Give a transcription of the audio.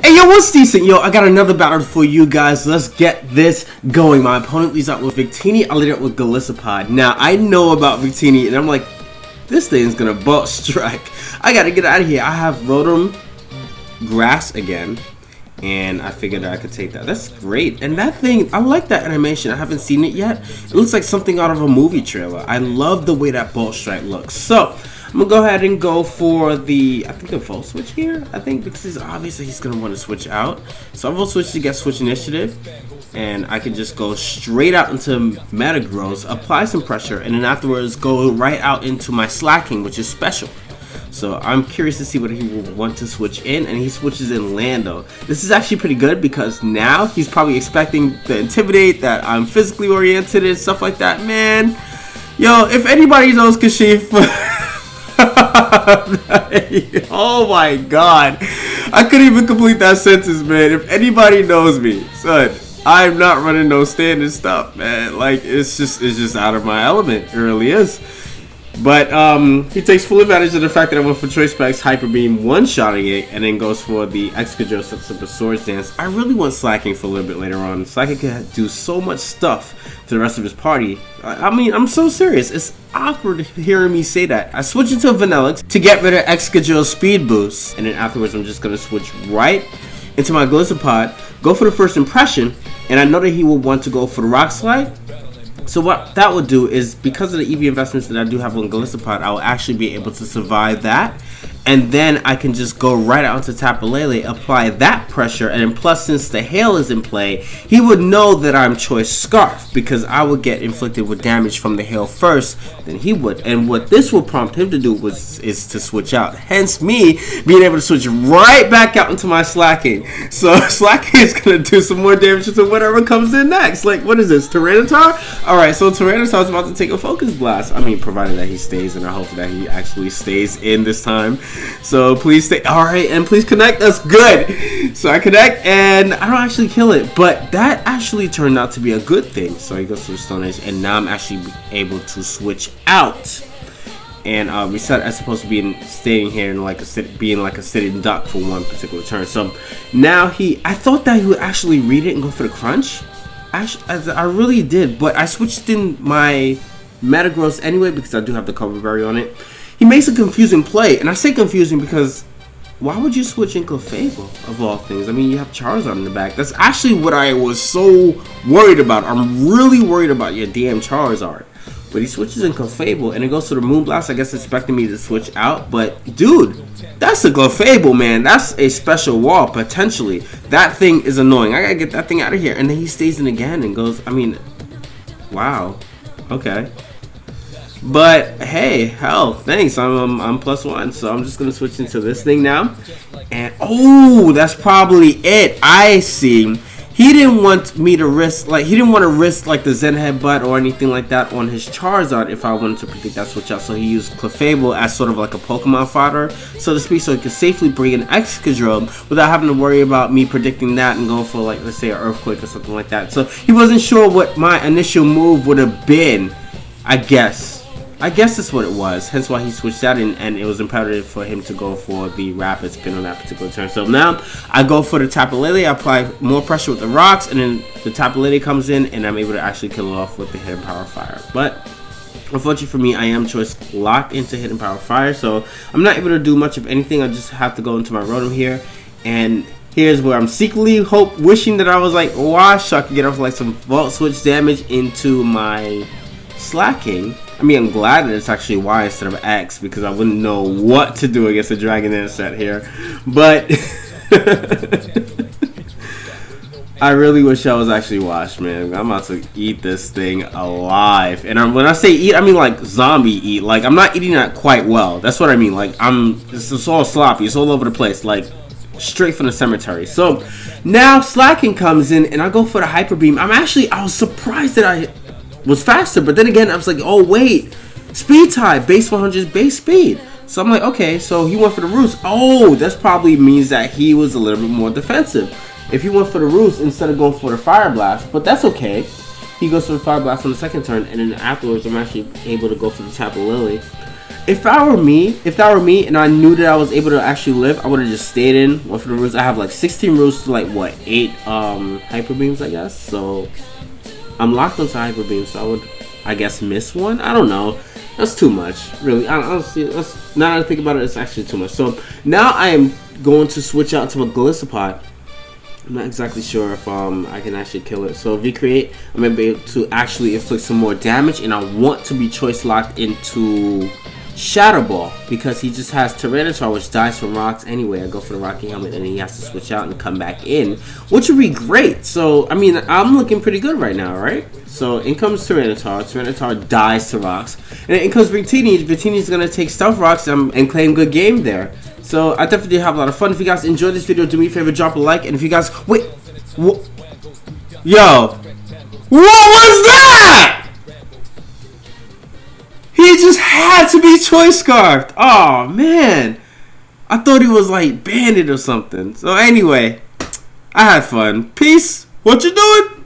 Hey yo, what's decent? Yo, I got another battle for you guys. Let's get this going. My opponent leads out with Victini. I lead out with Golisopod. Now, I know about Victini, and I'm like, this thing's gonna bolt strike. I gotta get out of here. I have Rotom Grass again, and I figured I could take that. That's great. And that thing, I like that animation. I haven't seen it yet. It looks like something out of a movie trailer. I love the way that bolt strike looks. So, I'm gonna go ahead and go for the, I think the full switch here. I think because it's obviously he's gonna want to switch out. So I'm gonna switch to get switch initiative, and I can just go straight out into Metagross, apply some pressure, and then afterwards go right out into my Slaking, which is special. So I'm curious to see what he will want to switch in, and he switches in Lando. This is actually pretty good because now he's probably expecting to intimidate, that I'm physically oriented and stuff like that. Man, yo, if anybody knows Kashif. Oh my god, I couldn't even complete that sentence, man. If anybody knows me, son, I'm not running no standard stuff, man. Like, it's just out of my element. It really is. But he takes full advantage of the fact that I went for Choice Specs, Hyper Beam, one-shotting it, and then goes for the Excadrill, sets up a Swords Dance. I really want Slaking for a little bit later on. Slaking can do so much stuff to the rest of his party. I mean, I'm so serious. It's awkward hearing me say that. I switch into Vanillix to get rid of Excadrill's speed boost, and then afterwards I'm just going to switch right into my Golisopod, go for the first impression, and I know that he will want to go for the Rock Slide. So what that will do is, because of the EV investments that I do have on Golisopod, I will actually be able to survive that. And then I can just go right out to Tapu Lele, apply that pressure, and then plus, since the hail is in play, he would know that I'm Choice Scarf, because I would get inflicted with damage from the hail first than he would. And what this will prompt him to do is to switch out. Hence me being able to switch right back out into my Slaking. So Slaking is going to do some more damage to whatever comes in next. Like, what is this, Tyranitar? Alright, so Tyranitar is about to take a Focus Blast. I mean, provided that he stays, and I hope that he actually stays in this time. So please stay. Alright, and please connect us. Good. So I connect, and I don't actually kill it, but that actually turned out to be a good thing. So he goes to the Stone Age, and now I'm actually able to switch out and reset as opposed to being staying here and being like a sitting duck for one particular turn. So now I thought that he would actually read it and go for the crunch. Actually, I really did, but I switched in my Metagross anyway because I do have the Colbur on it. He makes a confusing play, and I say confusing because why would you switch in Clefable of all things? I mean, you have Charizard in the back. That's actually what I was so worried about. I'm really worried about your damn Charizard. But he switches in Clefable, and it goes to the Moonblast, I guess expecting me to switch out. But, dude, that's a Clefable, man. That's a special wall, potentially. That thing is annoying. I gotta get that thing out of here. And then he stays in again and goes, I mean, wow. Okay. But hey, hell, thanks. I'm +1, so I'm just gonna switch into this thing now. And oh, that's probably it. I see. He didn't want me to risk, he didn't want to risk the Zen Headbutt or anything like that on his Charizard if I wanted to predict that switch out. So he used Clefable as sort of like a Pokemon fodder, so to speak, so he could safely bring an Excadrill without having to worry about me predicting that and going for let's say an Earthquake or something like that. So he wasn't sure what my initial move would have been, I guess that's what it was. Hence why he switched out, and it was imperative for him to go for the Rapid Spin on that particular turn. So now I go for the Tapu Lele, I apply more pressure with the rocks, and then the Tapu Lele comes in, and I'm able to actually kill it off with the Hidden Power Fire. But unfortunately for me, I am Choice locked into Hidden Power Fire, so I'm not able to do much of anything. I just have to go into my Rotom here, and here's where I'm secretly wishing that I was Wash, so I could get off some Volt Switch damage into my Slaking. I mean, I'm glad that it's actually Y instead of X, because I wouldn't know what to do against a Dragonair set here. But I really wish I was actually Wash, man. I'm about to eat this thing alive. And when I say eat, I mean zombie eat. I'm not eating that quite well. That's what I mean. It's all sloppy. It's all over the place. Straight from the cemetery. So now Slaking comes in, and I go for the Hyper Beam. I was surprised that I was faster, but then again I was oh wait, speed tie, base 100 base speed. So I'm okay, so he went for the Roost. Oh, that probably means that he was a little bit more defensive if he went for the Roost instead of going for the Fire Blast, but that's okay. He goes for the Fire Blast on the second turn, and then afterwards I'm actually able to go for the Tapu Lele. If that were me, and I knew that I was able to actually live, I would have just stayed in one for the roots. I have like 16 roots to like what 8 hyper beams, I guess. So I'm locked onto hyper beams, so I would, I guess, miss one. I don't know. That's too much, really. Honestly, now that I think about it, it's actually too much. So now I am going to switch out to a Golisopod. I'm not exactly sure if I can actually kill it. So recreate, I'm gonna be able to actually inflict some more damage, and I want to be choice locked into Shadow Ball because he just has Tyranitar, which dies from rocks anyway. I go for the Rocky Helmet, and then he has to switch out and come back in, which would be great. So I mean, I'm looking pretty good right now, right? So in comes Tyranitar. Tyranitar dies to rocks, and then in comes Victini. Victini's gonna take Stealth Rocks and claim good game there. So I definitely have a lot of fun. If you guys enjoyed this video, do me a favor, drop a like. And if you guys yo, what was that? He just had to be choice scarfed. Oh man, I thought he was like banded or something. So anyway, I had fun. Peace. What you doing?